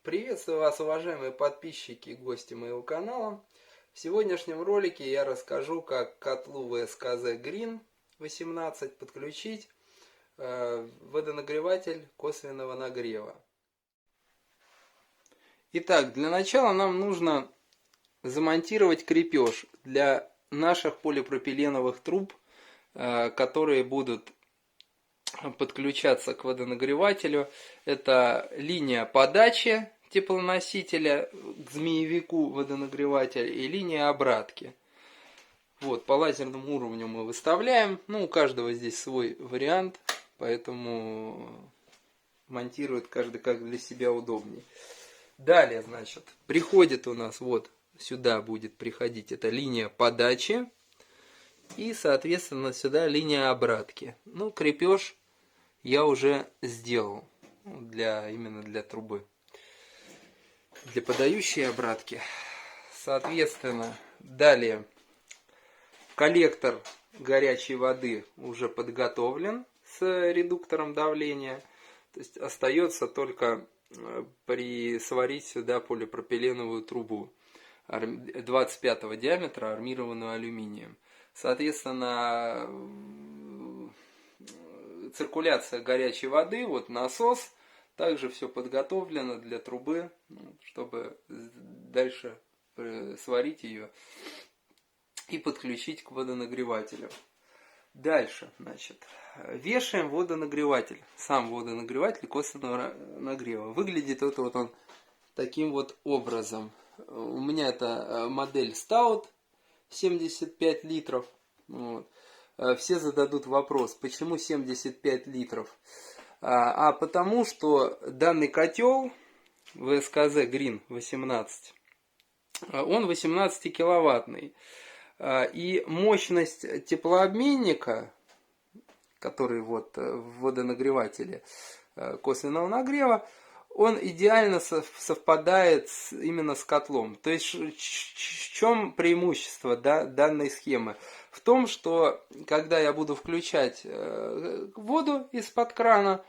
Приветствую вас, уважаемые подписчики и гости моего канала. В сегодняшнем ролике я расскажу, как к котлу ВСКЗ Green 18 подключить водонагреватель косвенного нагрева. Итак, для начала нам нужно замонтировать крепеж для наших полипропиленовых труб, которые будут подключаться к водонагревателю. Это линия подачи теплоносителя к змеевику водонагревателя и линия обратки. Вот, по лазерному уровню мы выставляем. Ну, у каждого здесь свой вариант, поэтому монтирует каждый как для себя удобнее. Далее, значит, приходит у нас вот сюда будет приходить эта линия подачи и, соответственно, сюда линия обратки. Ну, крепеж я уже сделал именно для трубы, для подающей обратки. Соответственно, далее коллектор горячей воды уже подготовлен с редуктором давления. То есть остается только присварить сюда полипропиленовую трубу 25 диаметра, армированную алюминием. Соответственно, циркуляция горячей воды, вот насос, также все подготовлено для трубы, чтобы дальше сварить ее и подключить к водонагревателю. Дальше, значит, вешаем водонагреватель, сам водонагреватель косвенного нагрева. Выглядит это вот он таким вот образом. У меня это модель Stout 75 литров. Вот. Все зададут вопрос, почему 75 литров? Потому что данный котел ВСКЗ Green 18, он 18 киловаттный. И мощность теплообменника, который вот в водонагревателе косвенного нагрева, он идеально совпадает именно с котлом. То есть в чем преимущество данной схемы? В том, что когда я буду включать воду из-под крана,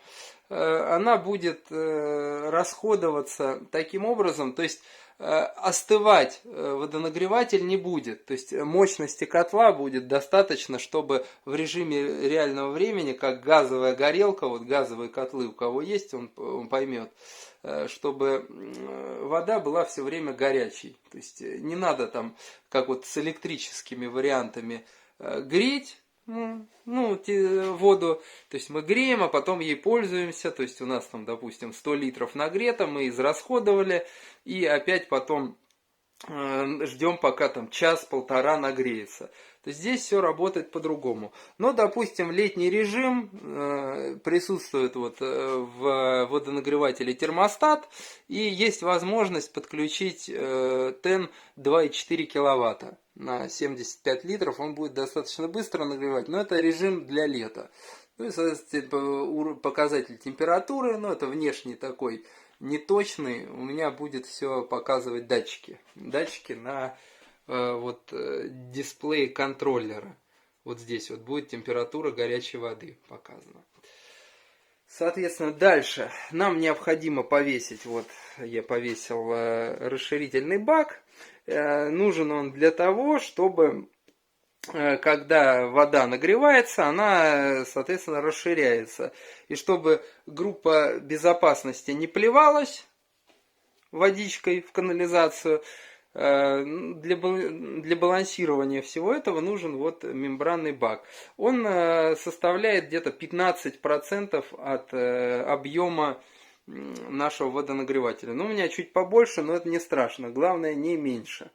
она будет расходоваться таким образом, то есть остывать водонагреватель не будет. То есть мощности котла будет достаточно, чтобы в режиме реального времени, как газовая горелка, вот газовые котлы у кого есть, он поймет, чтобы вода была все время горячей. То есть не надо там, как вот с электрическими вариантами, греть воду, то есть мы греем, а потом ей пользуемся, то есть у нас там, допустим, 100 литров нагрето, мы израсходовали, и опять потом ждем, пока там час-полтора нагреется. То есть здесь все работает по-другому. Но, допустим, летний режим, присутствует вот в водонагревателе термостат, и есть возможность подключить ТЭН 2,4 киловатта на 75 литров. Он будет достаточно быстро нагревать, но это режим для лета. Ну и, соответственно, показатель температуры, это внешний такой неточный, у меня будет все показывать датчики. Датчики на дисплее контроллера. Вот здесь вот будет температура горячей воды показана. Соответственно, дальше нам необходимо повесить, вот я повесил расширительный бак. Нужен он для того, чтобы когда вода нагревается, она, соответственно, расширяется. И чтобы группа безопасности не плевалась водичкой в канализацию, для балансирования всего этого нужен вот мембранный бак. Он составляет где-то 15% от объема нашего водонагревателя. У меня чуть побольше, но это не страшно. Главное, не меньше.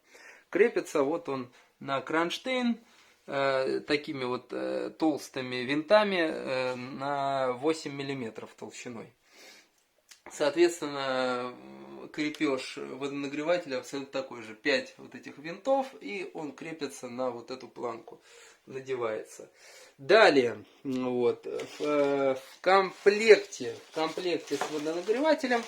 Крепится вот он на кронштейн такими вот толстыми винтами на 8 мм толщиной. Соответственно, крепеж водонагревателя абсолютно такой же. 5 вот этих винтов, и он крепится на вот эту планку, надевается. Далее, в комплекте с водонагревателем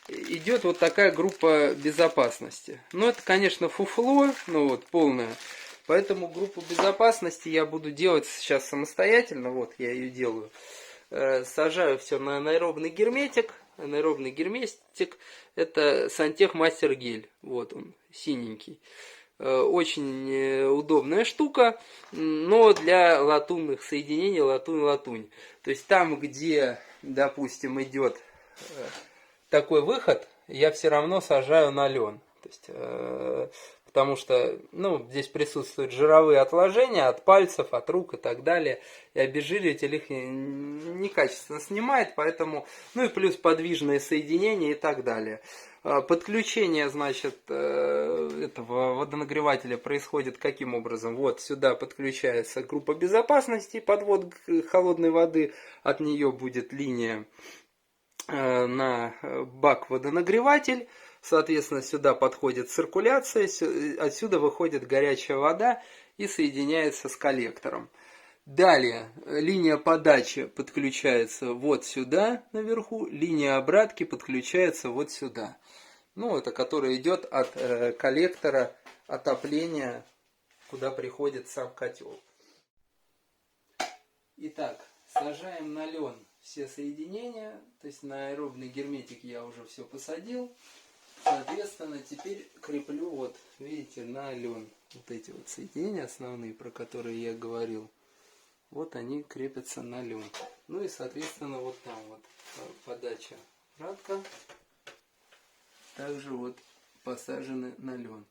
идет вот такая группа безопасности. Это, конечно, фуфло, полное. Поэтому группу безопасности я буду делать сейчас самостоятельно. Вот я ее делаю. Сажаю все на анаэробный герметик. анаэробный герметик. Это Сантех Мастер Гель. Вот он, синенький. Очень удобная штука, но для латунных соединений латунь-латунь. То есть там, где, допустим, идет такой выход, я все равно сажаю на лен. То есть, потому что здесь присутствуют жировые отложения от пальцев, от рук и так далее. И обезжириватель их некачественно снимает, поэтому, и плюс подвижные соединения и так далее. Подключение, значит, этого водонагревателя происходит каким образом? Вот сюда подключается группа безопасности, подвод холодной воды, от нее будет линия на бак-водонагреватель, соответственно, сюда подходит циркуляция, отсюда выходит горячая вода и соединяется с коллектором. Далее, линия подачи подключается вот сюда наверху, линия обратки подключается вот сюда. Это которая идет от коллектора отопления, куда приходит сам котел. Итак, сажаем на лен все соединения, то есть на аэробный герметик я уже все посадил. Соответственно, теперь креплю, вот видите, на лен вот эти вот соединения основные, про которые я говорил. Вот они крепятся на лен. И, соответственно, вот там вот подача обратка. Также вот посажены на лен.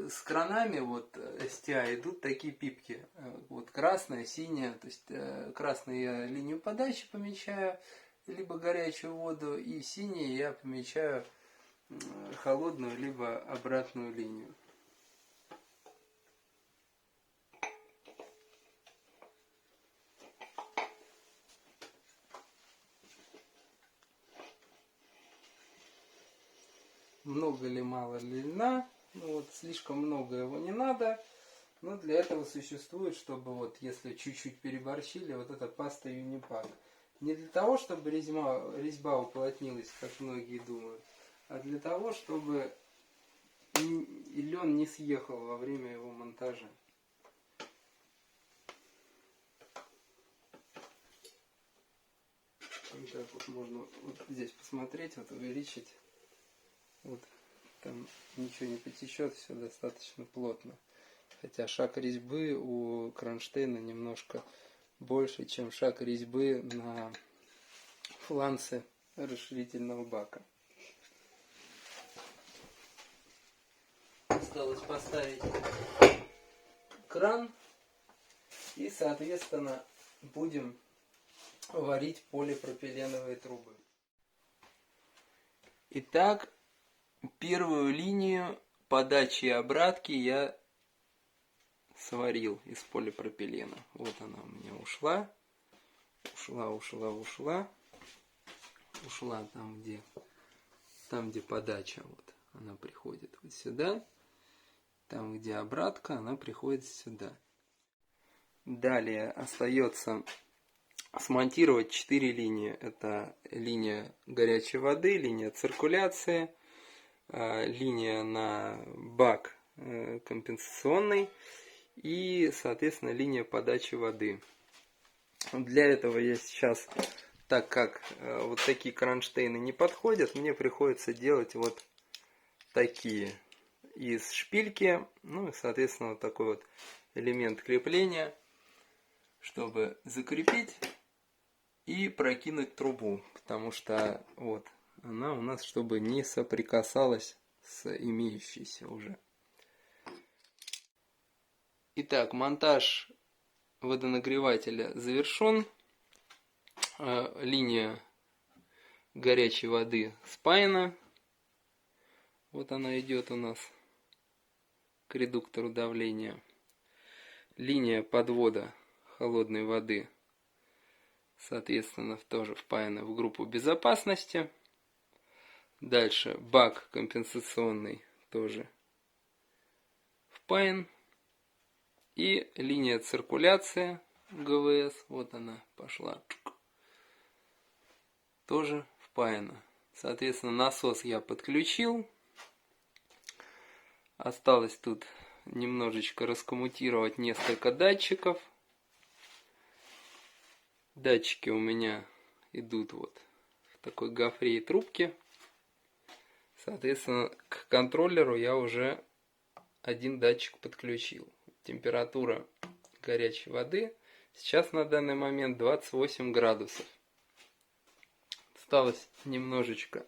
С кранами вот STI идут такие пипки. Вот красная, синяя. То есть красную я линию подачи помечаю, либо горячую воду, и синей я помечаю холодную, либо обратную линию. Много ли, мало ли льна, слишком много его не надо, но для этого существует, чтобы вот если чуть-чуть переборщили, вот эта паста Юнипак. Не для того, чтобы резьба уплотнилась, как многие думают, а для того, чтобы лен не съехал во время его монтажа. Вот так вот можно вот здесь посмотреть, вот увеличить. Вот там ничего не потечет, все достаточно плотно. Хотя шаг резьбы у кронштейна немножко больше, чем шаг резьбы на фланце расширительного бака. Осталось поставить кран и, соответственно, будем варить полипропиленовые трубы. Итак, первую линию подачи и обратки я сварил из полипропилена. Вот она у меня ушла. Ушла там, где подача. Вот она приходит вот сюда. Там, где обратка, она приходит сюда. Далее остается смонтировать 4 линии. Это линия горячей воды, линия циркуляции, линия на бак компенсационный и, соответственно, линия подачи воды. Для этого я сейчас, так как вот такие кронштейны не подходят, мне приходится делать вот такие из шпильки, и, соответственно, вот такой вот элемент крепления, чтобы закрепить и прокинуть трубу, потому что вот она у нас, чтобы не соприкасалась с имеющейся уже. Итак, монтаж водонагревателя завершен. Линия горячей воды спаяна. Вот она идет у нас к редуктору давления. Линия подвода холодной воды, соответственно, тоже впаяна в группу безопасности. Дальше бак компенсационный тоже впаян. И линия циркуляции ГВС, вот она пошла, тоже впаяна. Соответственно, насос я подключил. Осталось тут немножечко раскоммутировать несколько датчиков. Датчики у меня идут вот в такой гофре и трубке. Соответственно, к контроллеру я уже один датчик подключил. Температура горячей воды сейчас на данный момент 28 градусов. Осталось немножечко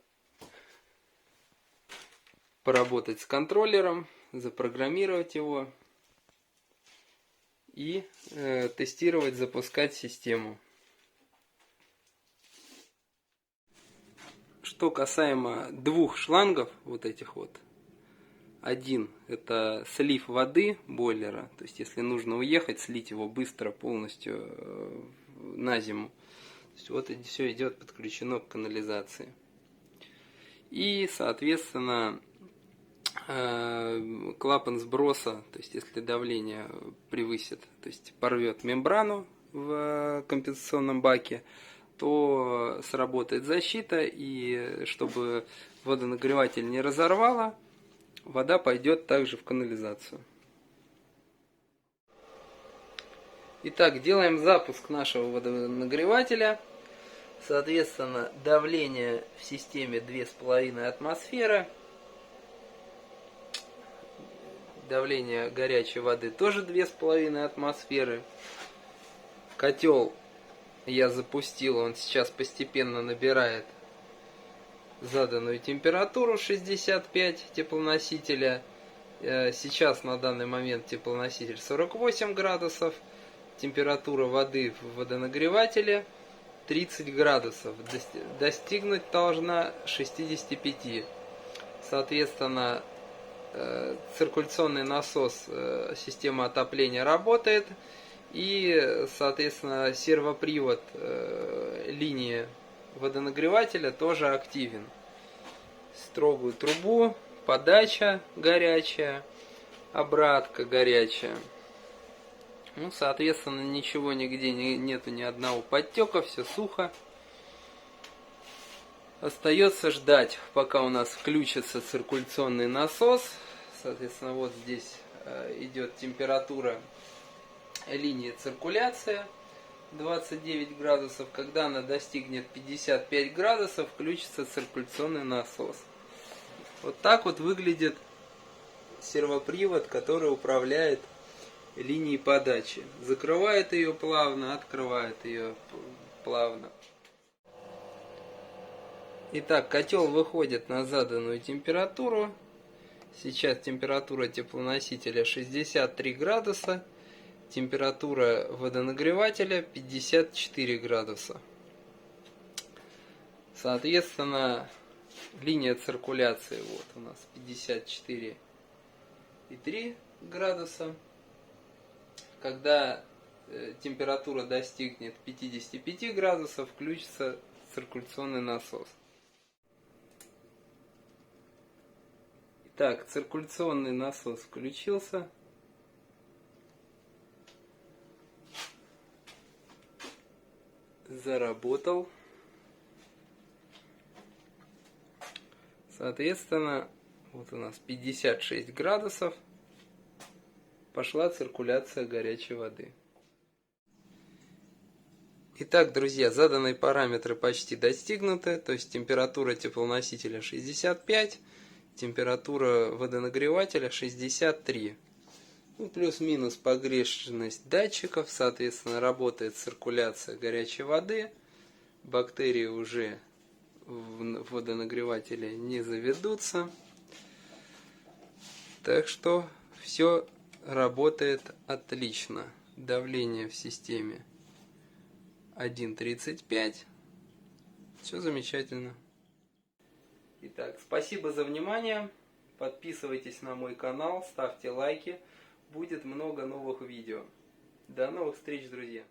поработать с контроллером, запрограммировать его и тестировать, запускать систему. Что касаемо двух шлангов, вот этих вот. Один — это слив воды бойлера, то есть если нужно уехать, слить его быстро полностью на зиму. То есть вот это все идет подключено к канализации. И, соответственно, клапан сброса, то есть если давление превысит, то есть порвет мембрану в компенсационном баке, то сработает защита, и чтобы водонагреватель не разорвало, вода пойдет также в канализацию. Итак, делаем запуск нашего водонагревателя. Соответственно, давление в системе 2,5 атмосферы. Давление горячей воды тоже 2,5 атмосферы. Котел я запустил, он сейчас постепенно набирает заданную температуру 65 теплоносителя. Сейчас на данный момент теплоноситель 48 градусов. Температура воды в водонагревателе 30 градусов. Достигнуть должна 65. Соответственно, циркуляционный насос системы отопления работает. И, соответственно, сервопривод линии водонагревателя тоже активен. Строгую трубу, подача горячая, обратка горячая. Ну, соответственно, ничего нигде нету, ни одного подтека, все сухо. Остается ждать, пока у нас включится циркуляционный насос. Соответственно, вот здесь идет температура линии циркуляции 29 градусов. Когда она достигнет 55 градусов, включится циркуляционный насос. Вот так вот выглядит сервопривод, который управляет линией подачи. Закрывает ее плавно, открывает ее плавно. Итак, котел выходит на заданную температуру. Сейчас температура теплоносителя 63 градуса. Температура водонагревателя 54 градуса. Соответственно, линия циркуляции вот у нас 54,3 градуса. Когда температура достигнет 55 градусов, включится циркуляционный насос. Итак, циркуляционный насос включился. Заработал. Соответственно, вот у нас 56 градусов. Пошла циркуляция горячей воды. Итак, друзья, заданные параметры почти достигнуты. То есть температура теплоносителя 65, температура водонагревателя 63. Ну, плюс-минус погрешность датчиков, соответственно, работает циркуляция горячей воды. Бактерии уже в водонагревателе не заведутся. Так что все работает отлично. Давление в системе 1,35. Все замечательно. Итак, спасибо за внимание. Подписывайтесь на мой канал, ставьте лайки. Будет много новых видео. До новых встреч, друзья!